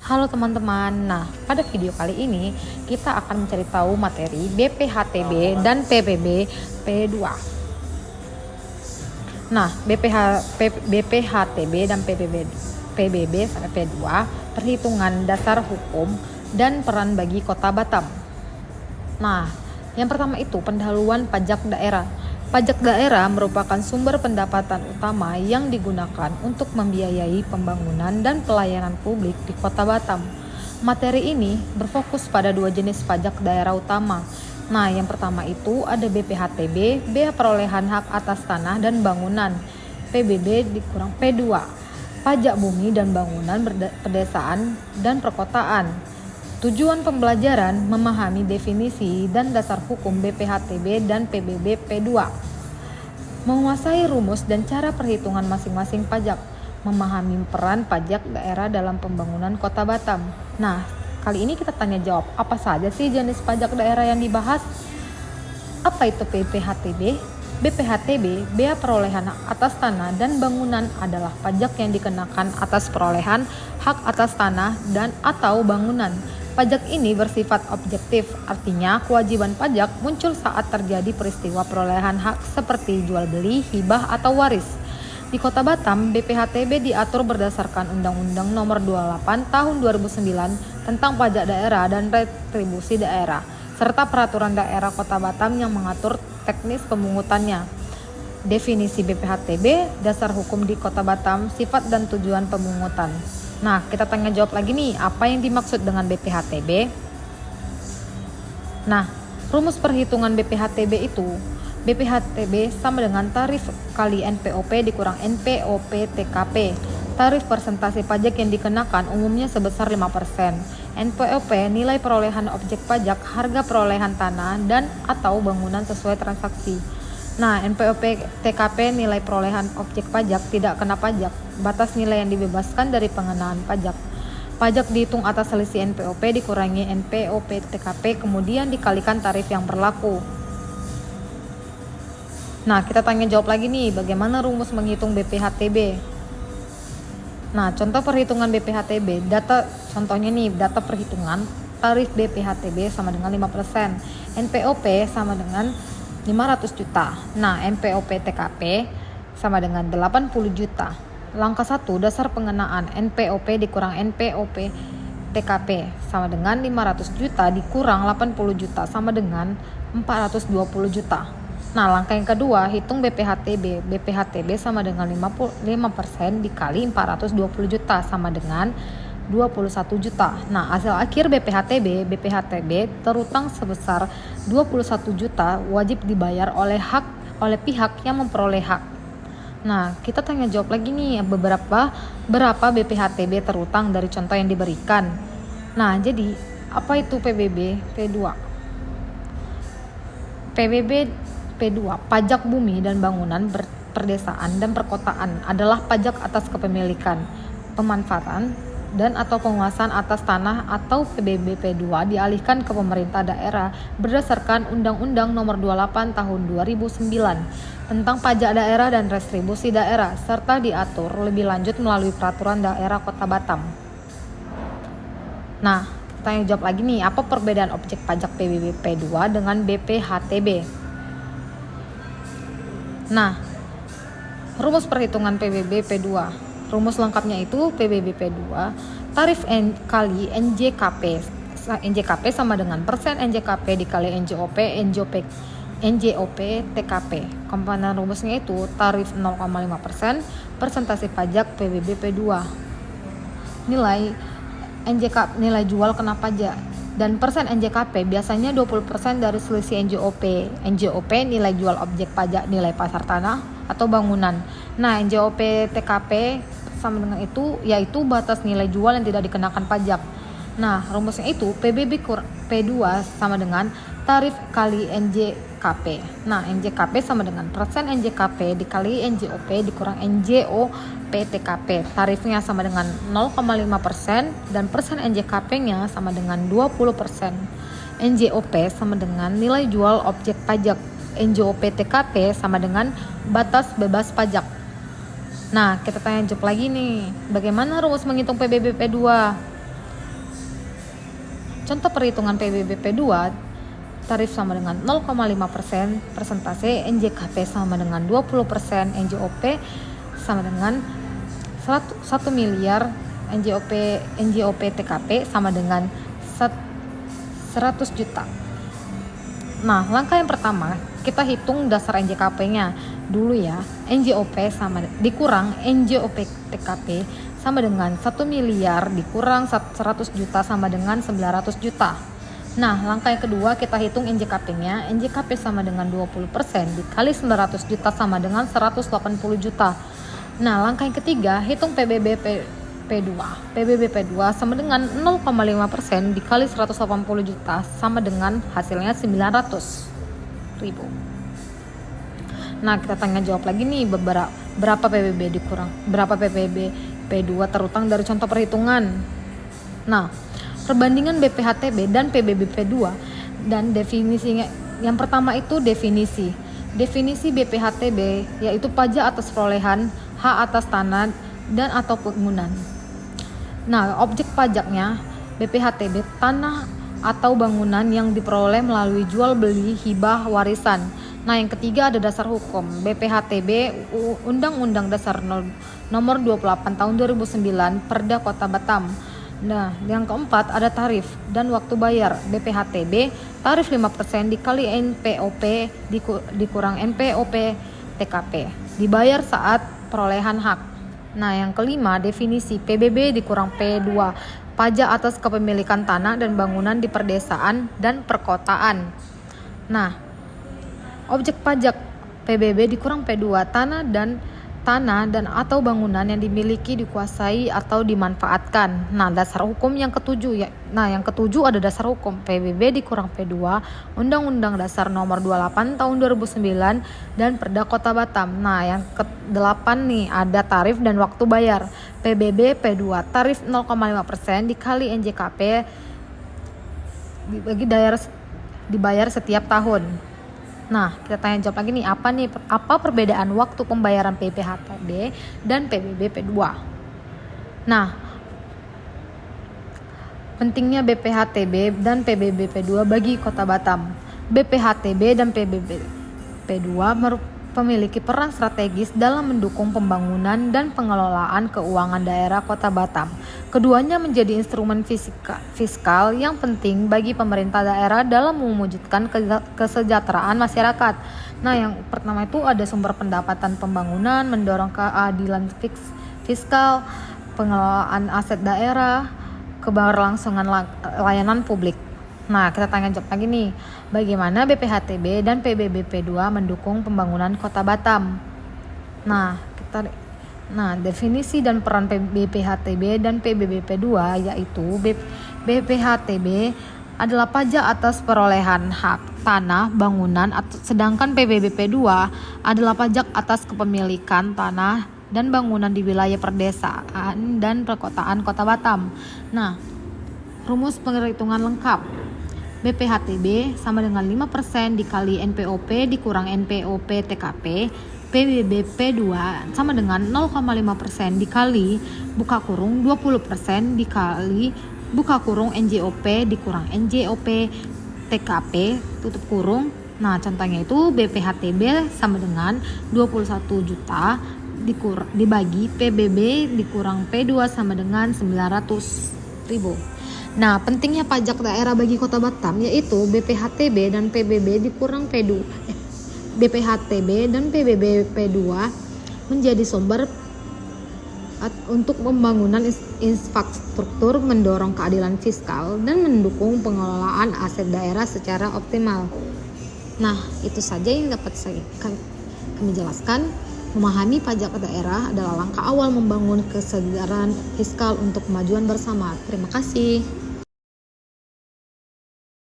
Halo teman-teman, nah pada video kali ini kita akan mencari tahu materi BPHTB dan PBB P2. Nah, BPHTB dan PBB sampai P2, perhitungan dasar hukum dan peran bagi Kota Batam. Nah, yang pertama itu pendahuluan pajak daerah. Pajak daerah merupakan sumber pendapatan utama yang digunakan untuk membiayai pembangunan dan pelayanan publik di Kota Batam. Materi ini berfokus pada dua jenis pajak daerah utama. Nah, yang pertama itu ada BPHTB, bea perolehan hak atas tanah dan bangunan. PBB dikurang P2, pajak bumi dan bangunan pedesaan dan perkotaan. Tujuan pembelajaran memahami definisi dan dasar hukum BPHTB dan PBB P2, menguasai rumus dan cara perhitungan masing-masing pajak, memahami peran pajak daerah dalam pembangunan Kota Batam. Nah, kali ini kita tanya jawab, apa saja sih jenis pajak daerah yang dibahas? Apa itu BPHTB? BPHTB, bea perolehan hak atas tanah dan bangunan, adalah pajak yang dikenakan atas perolehan hak atas tanah dan atau bangunan. Pajak ini bersifat objektif, artinya kewajiban pajak muncul saat terjadi peristiwa perolehan hak seperti jual beli, hibah, atau waris. Di Kota Batam, BPHTB diatur berdasarkan Undang-Undang Nomor 28 Tahun 2009 tentang pajak daerah dan retribusi daerah, serta Peraturan Daerah Kota Batam yang mengatur teknis pemungutannya. Definisi BPHTB, dasar hukum di Kota Batam, sifat dan tujuan pemungutan. Nah, kita tanya jawab lagi nih, apa yang dimaksud dengan BPHTB? Nah, rumus perhitungan BPHTB itu, BPHTB sama dengan tarif kali NPOP dikurang NPOP TKP. Tarif persentase pajak yang dikenakan umumnya sebesar 5%. NPOP nilai perolehan objek pajak, harga perolehan tanah dan atau bangunan sesuai transaksi. Nah, NPOP TKP nilai perolehan objek pajak tidak kena pajak. Batas nilai yang dibebaskan dari pengenaan pajak. Pajak dihitung atas selisih NPOP dikurangi NPOP TKP kemudian dikalikan tarif yang berlaku. Nah, kita tanya jawab lagi nih, bagaimana rumus menghitung BPHTB? Nah, contoh perhitungan BPHTB, contohnya nih, data perhitungan tarif BPHTB sama dengan 5%, NPOP sama dengan 500 juta. Nah, NPOP TKP sama dengan 80 juta. Langkah 1, dasar pengenaan NPOP dikurang NPOP TKP sama dengan 500 juta dikurang 80 juta sama dengan 420 juta. Nah, langkah yang kedua, hitung BPHTB. BPHTB sama dengan 5% dikali 420 juta sama dengan 21 juta. Nah, hasil akhir BPHTB terutang sebesar 21 juta wajib dibayar oleh pihak yang memperoleh hak. Nah, kita tanya jawab lagi nih, berapa BPHTB terutang dari contoh yang diberikan. Nah, jadi apa itu PBB P2? PBB P2, pajak bumi dan bangunan perdesaan dan perkotaan, adalah pajak atas kepemilikan, pemanfaatan dan atau penguasaan atas tanah atau PBB P2 dialihkan ke pemerintah daerah berdasarkan Undang-Undang Nomor 28 Tahun 2009 tentang pajak daerah dan retribusi daerah, serta diatur lebih lanjut melalui Peraturan Daerah Kota Batam. Nah, tanya jawab lagi nih, apa perbedaan objek pajak PBB P2 dengan BPHTB? Nah, rumus perhitungan PBB P2. Rumus lengkapnya itu PBB P2, tarif kali NJKP. NJKP sama dengan persen NJKP dikali NJOP TKP. Komponen rumusnya itu tarif 0,5%, persentase pajak PBB P2. Nilai jual kena pajak. Dan persen NJKP biasanya 20% dari selisih NJOP. NJOP nilai jual objek pajak nilai pasar tanah atau bangunan. Nah, NJOP TKP sama dengan itu, yaitu batas nilai jual yang tidak dikenakan pajak. Nah, rumusnya itu PBB P2 sama dengan tarif kali NJKP. Nah, NJKP sama dengan persen NJKP dikali NJOP dikurang NJOP TKP. Tarifnya sama dengan 0,5% dan persen NJKP-nya sama dengan 20%. NJOP sama dengan nilai jual objek pajak. NJOP TKP sama dengan batas bebas pajak. Nah, kita tanya jawab lagi nih, bagaimana rumus menghitung PBB P2? contoh perhitungan PBB P2, tarif sama dengan 0,5%, persentase NJKP sama dengan 20%, NJOP sama dengan 1 miliar, NJOP TKP sama dengan 100 juta. Nah, langkah yang pertama, kita hitung dasar NJKP-nya dulu ya. NJOP sama dikurang NJOP TKP sama dengan 1 miliar dikurang 100 juta sama dengan 900 juta. Nah, langkah yang kedua, kita hitung NJKP-nya. NJKP sama dengan 20% dikali 900 juta sama dengan 180 juta. Nah, langkah yang ketiga, hitung PBB P2. PBB P2 sama dengan 0,5% dikali 180 juta sama dengan hasilnya 900.000. Nah, kita tanya jawab lagi nih, berapa PBB dikurang, berapa PBB P2 terutang dari contoh perhitungan. Nah, perbandingan BPHTB dan PBB P2 dan definisinya. Yang pertama itu definisi. Definisi BPHTB yaitu pajak atas perolehan, hak atas tanah dan atau bangunan. Nah, objek pajaknya BPHTB tanah atau bangunan yang diperoleh melalui jual beli, hibah, warisan. Nah, yang ketiga ada dasar hukum. BPHTB Undang-Undang Dasar Nomor 28 Tahun 2009 Perda Kota Batam. Nah, yang keempat ada tarif dan waktu bayar. BPHTB tarif 5% dikali NPOP dikurang NPOP TKP dibayar saat perolehan hak. Nah, yang kelima definisi PBB dikurang P2 pajak atas kepemilikan tanah dan bangunan di perdesaan dan perkotaan. Nah, objek pajak PBB dikurang P2 tanah dan atau bangunan yang dimiliki, dikuasai atau dimanfaatkan. Nah, dasar hukum yang ketujuh ya. Nah, yang ketujuh ada dasar hukum PBB dikurang P2 Undang-Undang Dasar Nomor 28 Tahun 2009 dan Perda Kota Batam. Nah, yang ke-8 nih ada tarif dan waktu bayar. PBB P2 tarif 0,5% dikali NJKP dibayar setiap tahun. Nah, kita tanya jawab lagi nih, apa perbedaan waktu pembayaran BPHTB dan PBB P2? Nah, pentingnya BPHTB dan PBB P2 bagi Kota Batam. BPHTB dan PBB P2 memiliki peran strategis dalam mendukung pembangunan dan pengelolaan keuangan daerah Kota Batam. Keduanya menjadi instrumen fiskal yang penting bagi pemerintah daerah dalam mewujudkan kesejahteraan masyarakat. Nah, yang pertama itu ada sumber pendapatan pembangunan, mendorong keadilan fiskal, pengelolaan aset daerah, keberlangsungan layanan publik. Nah, kita tanya jawab lagi nih, bagaimana BPHTB dan PBB P2 mendukung pembangunan Kota Batam? Nah, definisi dan peran BPHTB dan PBB P2 yaitu BPHTB adalah pajak atas perolehan hak tanah, bangunan, sedangkan PBB P2 adalah pajak atas kepemilikan tanah dan bangunan di wilayah perdesaan dan perkotaan Kota Batam. Nah, rumus penghitungan lengkap. BPHTB sama dengan 5% dikali NPOP dikurang NPOP TKP. PBB P2 sama dengan 0,5% dikali buka kurung 20% dikali buka kurung NJOP dikurang NJOP TKP tutup kurung. Nah, contohnya itu BPHTB sama dengan 21 juta dibagi PBB dikurang P2 sama dengan 900.000. Nah, pentingnya pajak daerah bagi Kota Batam yaitu BPHTB dan PBB dikurang P2. BPHTB dan PBB P2 menjadi sumber untuk pembangunan infrastruktur, mendorong keadilan fiskal dan mendukung pengelolaan aset daerah secara optimal. Nah, itu saja yang dapat kami jelaskan. Memahami pajak daerah adalah langkah awal membangun kesadaran fiskal untuk kemajuan bersama. Terima kasih.